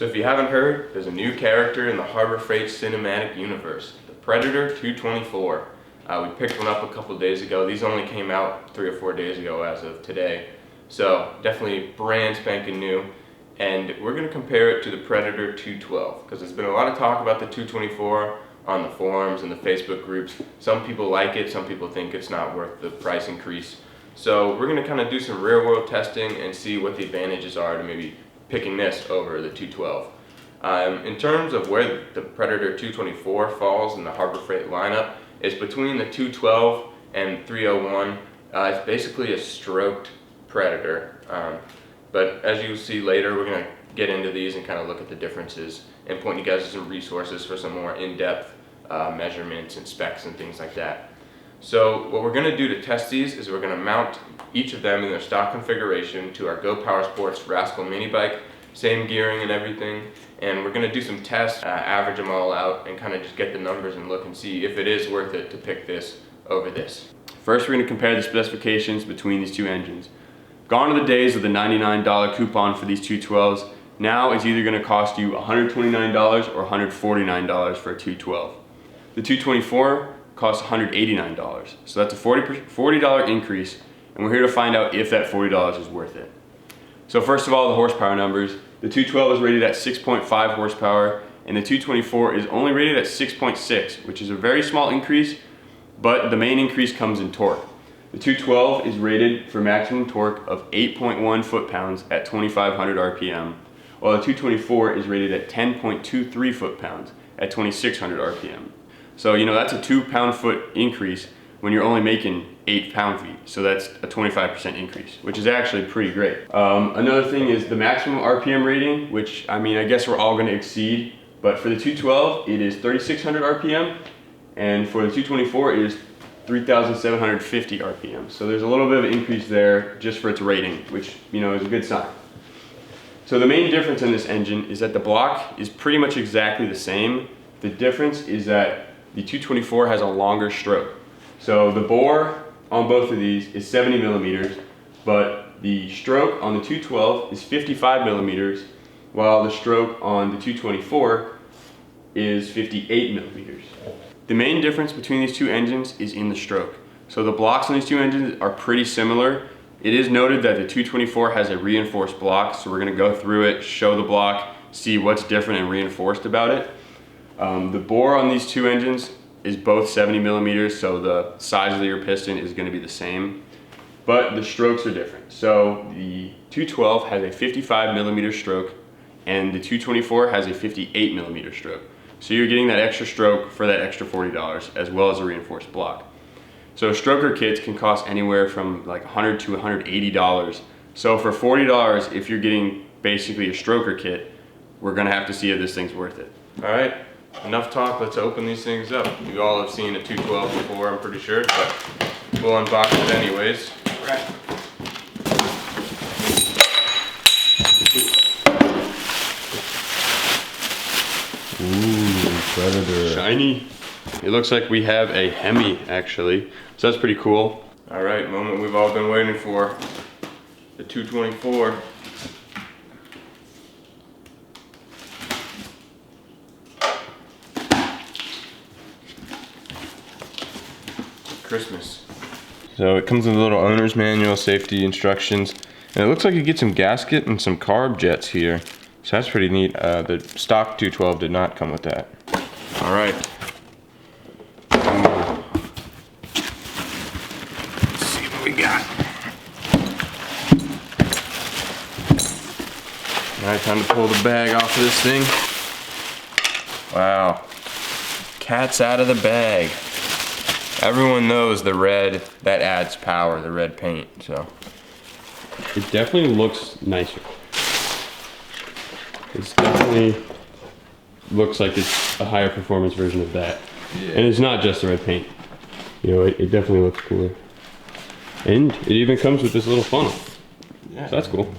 So if you haven't heard, there's a new character in the Harbor Freight cinematic universe, the Predator 224. We picked one up a couple days ago. These only came out 3 or 4 days ago as of today. So definitely brand spanking new. And we're going to compare it to the Predator 212 because there's been a lot of talk about the 224 on the forums and the Facebook groups. Some people like it, some people think it's not worth the price increase. So we're going to kind of do some real world testing and see what the advantages are to maybe picking this over the 212. In terms of where the Predator 224 falls in the Harbor Freight lineup, it's between the 212 and 301. It's basically a stroked Predator. But as you'll see later, we're going to get into these and kind of look at the differences and point you guys to some resources for some more in-depth measurements and specs and things like that. So what we're going to do to test these is we're going to mount each of them in their stock configuration to our Go Power Sports Rascal mini bike, same gearing and everything, and we're going to do some tests, average them all out, and kind of just get the numbers and look and see if it is worth it to pick this over this. First, we're going to compare the specifications between these two engines. Gone are the days of the $99 coupon for these 212s. Now it's either going to cost you $129 or $149 for a 212. The 224 costs $189, so that's a $40 increase, and we're here to find out if that $40 is worth it. So first of all, the horsepower numbers. The 212 is rated at 6.5 horsepower, and the 224 is only rated at 6.6, which is a very small increase, but the main increase comes in torque. The 212 is rated for maximum torque of 8.1 foot-pounds at 2,500 RPM, while the 224 is rated at 10.23 foot-pounds at 2,600 RPM. So, you know, that's a 2 pound-foot increase when you're only making 8 pound-feet. So that's a 25% increase, which is actually pretty great. Another thing is the maximum RPM rating, which, I mean, I guess we're all gonna exceed, but for the 212, it is 3,600 RPM, and for the 224, it is 3,750 RPM. So there's a little bit of an increase there just for its rating, which, you know, is a good sign. So the main difference in this engine is that the block is pretty much exactly the same. The difference is that the 224 has a longer stroke. So the bore on both of these is 70 millimeters, but the stroke on the 212 is 55 millimeters, while the stroke on the 224 is 58 millimeters. The main difference between these two engines is in the stroke. So the blocks on these two engines are pretty similar. It is noted that the 224 has a reinforced block, so we're going to go through it, show the block, see what's different and reinforced about it. The bore on these two engines is both 70 millimeters, so the size of your piston is going to be the same, but the strokes are different. So the 212 has a 55 millimeter stroke, and the 224 has a 58 millimeter stroke. So you're getting that extra stroke for that extra $40, as well as a reinforced block. So stroker kits can cost anywhere from like $100 to $180. So for $40, if you're getting basically a stroker kit, we're gonna have to see if this thing's worth it. All right, enough talk, let's open these things up. You all have seen a 212 before, I'm pretty sure, but we'll unbox it anyways. Right. Ooh, Predator. Shiny. It looks like we have a Hemi, actually. So that's pretty cool. All right, moment we've all been waiting for. The 224. Christmas. So it comes with a little owner's manual, safety instructions, and it looks like you get some gasket and some carb jets here. So that's pretty neat. The stock 212 did not come with that. All right. Let's see what we got. All right, time to pull the bag off of this thing. Wow. Cat's out of the bag. Everyone knows the red, that adds power, the red paint, so. It definitely looks nicer. It definitely looks like it's a higher performance version of that. Yeah. And it's not just the red paint. You know, it definitely looks cooler. And it even comes with this little funnel. Yeah. So that's cool.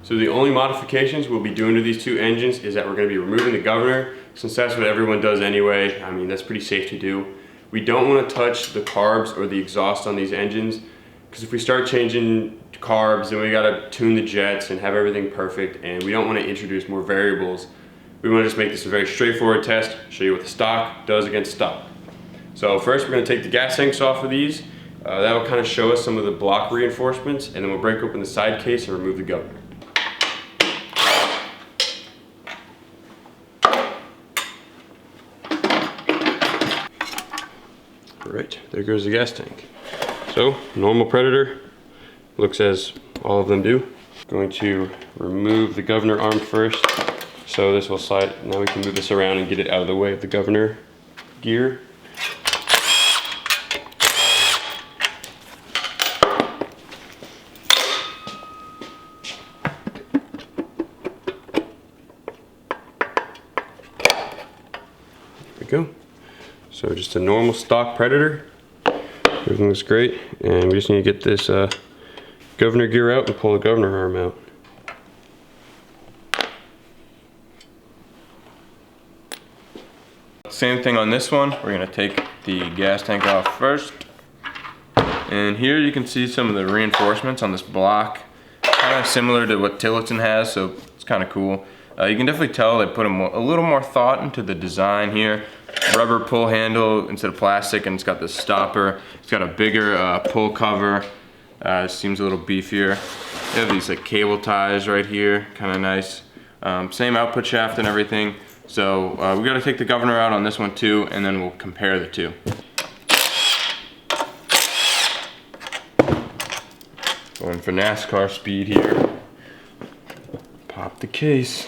So the only modifications we'll be doing to these two engines is that we're going to be removing the governor, since that's what everyone does anyway. I mean, that's pretty safe to do. We don't want to touch the carbs or the exhaust on these engines, because if we start changing carbs, then we got to tune the jets and have everything perfect, and we don't want to introduce more variables. We want to just make this a very straightforward test, show you what the stock does against stock. So first we're going to take the gas tanks off of these. That will kind of show us some of the block reinforcements, and then we'll break open the side case and remove the governor. Alright, there goes the gas tank. So, normal Predator looks as all of them do. Going to remove the governor arm first. So this will slide, now we can move this around and get it out of the way of the governor gear. There we go. So just a normal stock Predator. Everything looks great, and we just need to get this governor gear out and pull the governor arm out. Same thing on this one. We're gonna take the gas tank off first. And here you can see some of the reinforcements on this block. Kind of similar to what Tillotson has, so it's kind of cool. You can definitely tell they put a little more thought into the design here. Rubber pull handle instead of plastic, and it's got this stopper. It's got a bigger pull cover. Seems a little beefier. They have these like cable ties right here, kind of nice. Same output shaft and everything. So we got to take the governor out on this one too, and then we'll compare the two. Going for NASCAR speed here. Pop the case.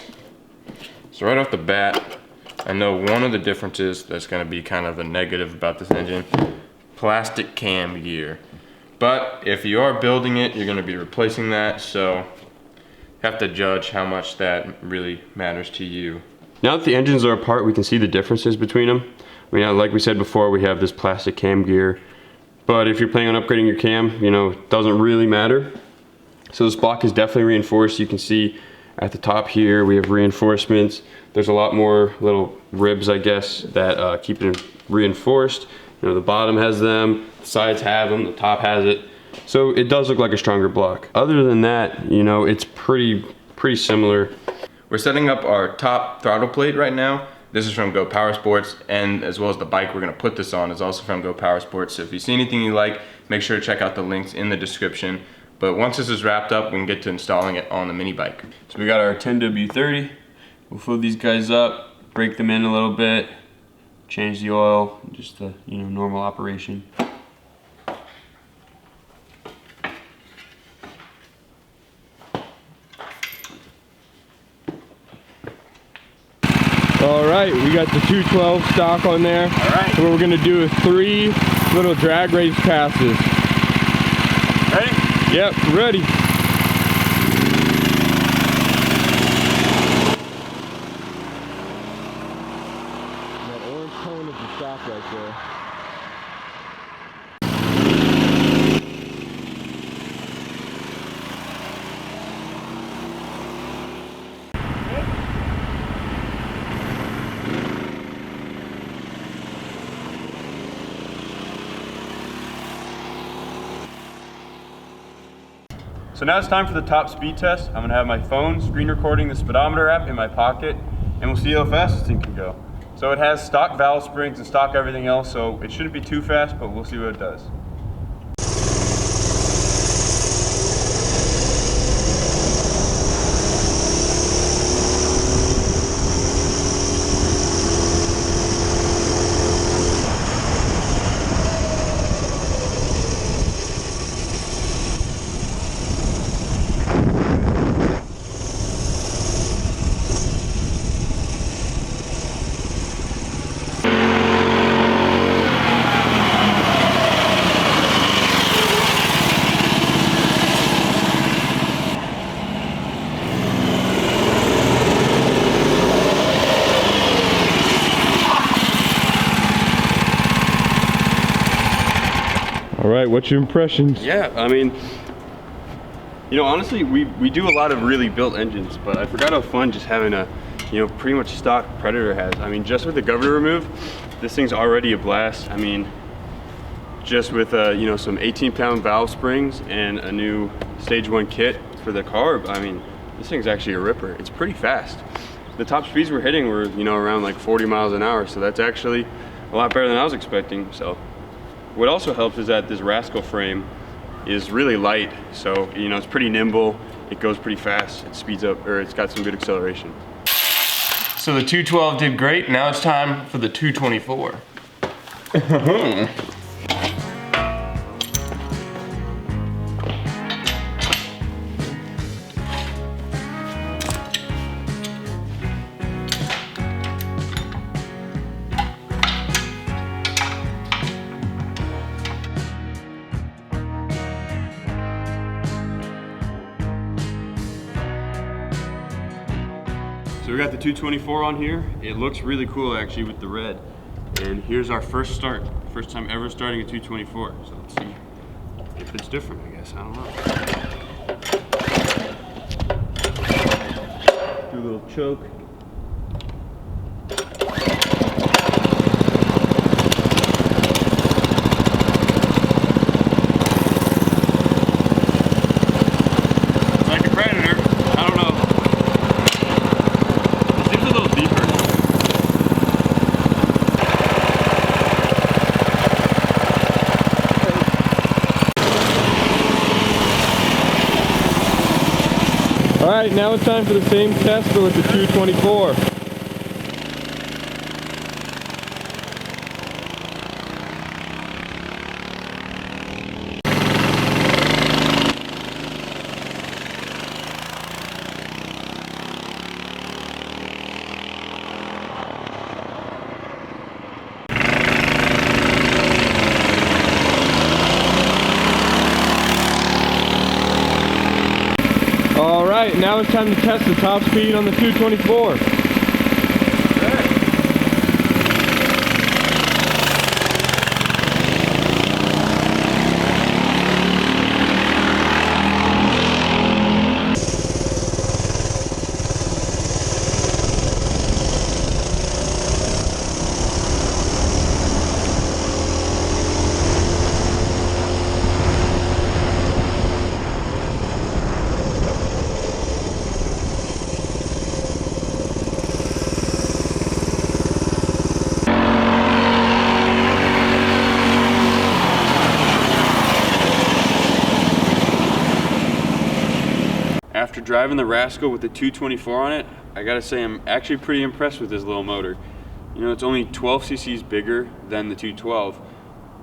So right off the bat, I know one of the differences that's going to be kind of a negative about this engine, plastic cam gear. But if you are building it, you're going to be replacing that, so you have to judge how much that really matters to you. Now that the engines are apart, we can see the differences between them. I mean, like we said before, we have this plastic cam gear, but if you're planning on upgrading your cam, you know, it doesn't really matter. So this block is definitely reinforced. You can see at the top here, we have reinforcements. There's a lot more little ribs, I guess, that keep it reinforced. You know, the bottom has them, the sides have them, the top has it. So it does look like a stronger block. Other than that, you know, it's pretty similar. We're setting up our top throttle plate right now. This is from Go Power Sports, and as well as the bike we're gonna put this on is also from Go Power Sports. So if you see anything you like, make sure to check out the links in the description. But once this is wrapped up, we can get to installing it on the mini bike. So we got our 10W30. We'll fill these guys up, break them in a little bit, change the oil, just the normal operation. All right, we got the 212 stock on there. All right. So what we're gonna do is 3 little drag race passes. Ready? Yep, ready. That orange cone is the stock right there. So now it's time for the top speed test. I'm gonna have my phone screen recording the speedometer app in my pocket, and we'll see how fast this thing can go. So it has stock valve springs and stock everything else, so it shouldn't be too fast, but we'll see what it does. All right, what's your impressions? Yeah, I mean, You know, honestly, we do a lot of really built engines, but I forgot how fun just having a, you know, pretty much stock Predator has. I mean, just with the governor removed, this thing's already a blast. I mean, just with you know, some 18-pound valve springs and a new stage 1 kit for the carb, I mean, this thing's actually a ripper. It's pretty fast. The top speeds we're hitting were, you know, around like 40 miles an hour, so that's actually a lot better than I was expecting. So what also helps is that this Rascal frame is really light, so you know, it's pretty nimble, it goes pretty fast, it speeds up, or it's got some good acceleration. So the 212 did great, now it's time for the 224. So we got the 224 on here. It looks really cool actually with the red. And here's our first start. First time ever starting a 224. So let's see if it's different, I guess. I don't know. Do a little choke. Alright, now it's time for the same test but with the 224. Alright, now it's time to test the top speed on the 224. After driving the Rascal with the 224 on it, I gotta say I'm actually pretty impressed with this little motor. You know, it's only 12 cc's bigger than the 212,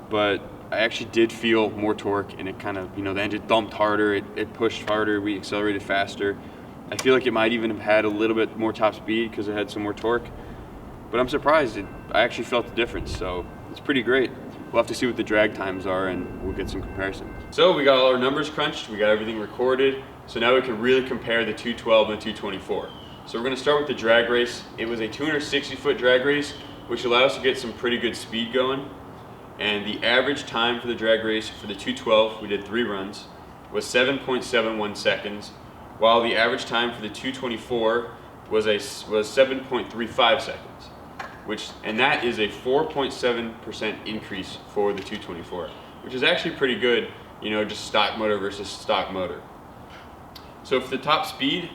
but I actually did feel more torque, and it kind of, you know, the engine thumped harder, it pushed harder, we accelerated faster. I feel like it might even have had a little bit more top speed because it had some more torque, but I'm surprised. I actually felt the difference, so it's pretty great. We'll have to see what the drag times are and we'll get some comparisons. So we got all our numbers crunched, we got everything recorded, so now we can really compare the 212 and the 224. So we're gonna start with the drag race. It was a 260-foot drag race, which allowed us to get some pretty good speed going. And the average time for the drag race for the 212, we did 3 runs, was 7.71 seconds, while the average time for the 224 was 7.35 seconds. And that is a 4.7% increase for the 224, which is actually pretty good, you know, just stock motor versus stock motor. So for the top speed,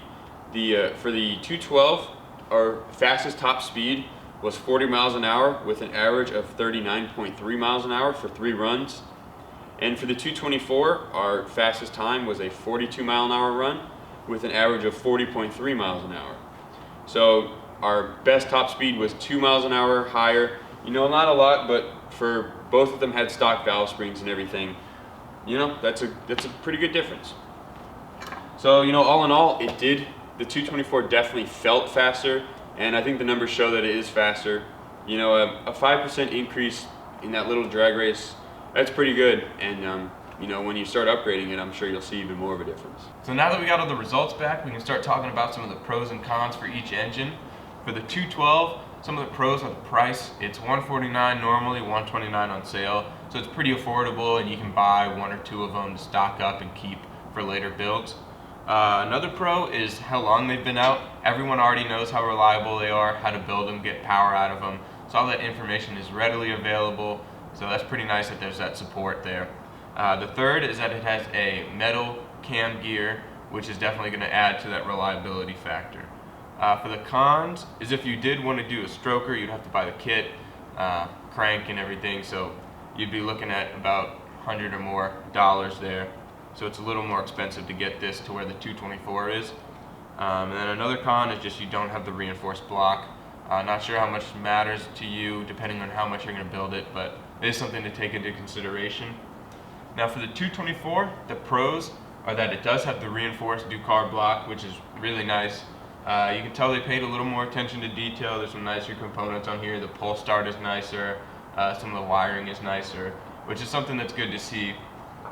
for the 212, our fastest top speed was 40 miles an hour with an average of 39.3 miles an hour for 3 runs. And for the 224, our fastest time was a 42 mile an hour run with an average of 40.3 miles an hour. So our best top speed was 2 miles an hour higher. You know, not a lot, but for both of them had stock valve springs and everything. You know, that's a pretty good difference. So, you know, all in all, the 224 definitely felt faster, and I think the numbers show that it is faster. You know, a 5% increase in that little drag race, that's pretty good. And you know, when you start upgrading it, I'm sure you'll see even more of a difference. So now that we got all the results back, we can start talking about some of the pros and cons for each engine. For the 212, some of the pros are the price. It's $149 normally, $129 on sale. So it's pretty affordable, and you can buy 1 or 2 of them to stock up and keep for later builds. Another pro is how long they've been out. Everyone already knows how reliable they are, how to build them, get power out of them. So all that information is readily available. So that's pretty nice that there's that support there. The third is that it has a metal cam gear, which is definitely going to add to that reliability factor. For the cons is if you did want to do a stroker, you'd have to buy the kit, crank and everything. So you'd be looking at about $100 or more there. So it's a little more expensive to get this to where the 224 is. And then another con is just you don't have the reinforced block. Not sure how much matters to you depending on how much you're going to build it, but it is something to take into consideration. Now for the 224, the pros are that it does have the reinforced Ducar block, which is really nice. You can tell they paid a little more attention to detail. There's some nicer components on here. The pull start is nicer. Some of the wiring is nicer, which is something that's good to see.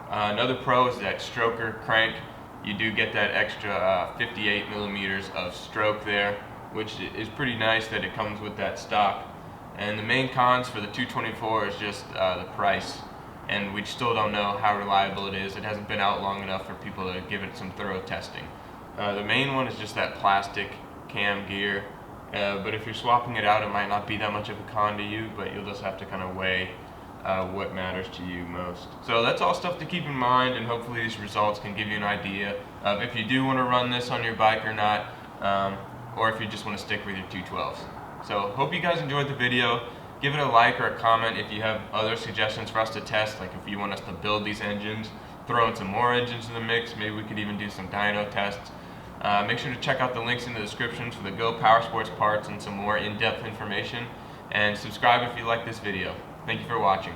Another pro is that stroker crank. You do get that extra 58 millimeters of stroke there, which is pretty nice that it comes with that stock. And the main cons for the 224 is just the price, and we still don't know how reliable it is. It hasn't been out long enough for people to give it some thorough testing. The main one is just that plastic cam gear, but if you're swapping it out, it might not be that much of a con to you, but you'll just have to kind of weigh what matters to you most. So that's all stuff to keep in mind, and hopefully these results can give you an idea of if you do want to run this on your bike or not, or if you just want to stick with your 212s. So hope you guys enjoyed the video. Give it a like or a comment if you have other suggestions for us to test, like if you want us to build these engines, throw in some more engines in the mix, maybe we could even do some dyno tests. Make sure to check out the links in the description for the Go Power Sports parts and some more in-depth information, and subscribe if you like this video. Thank you for watching.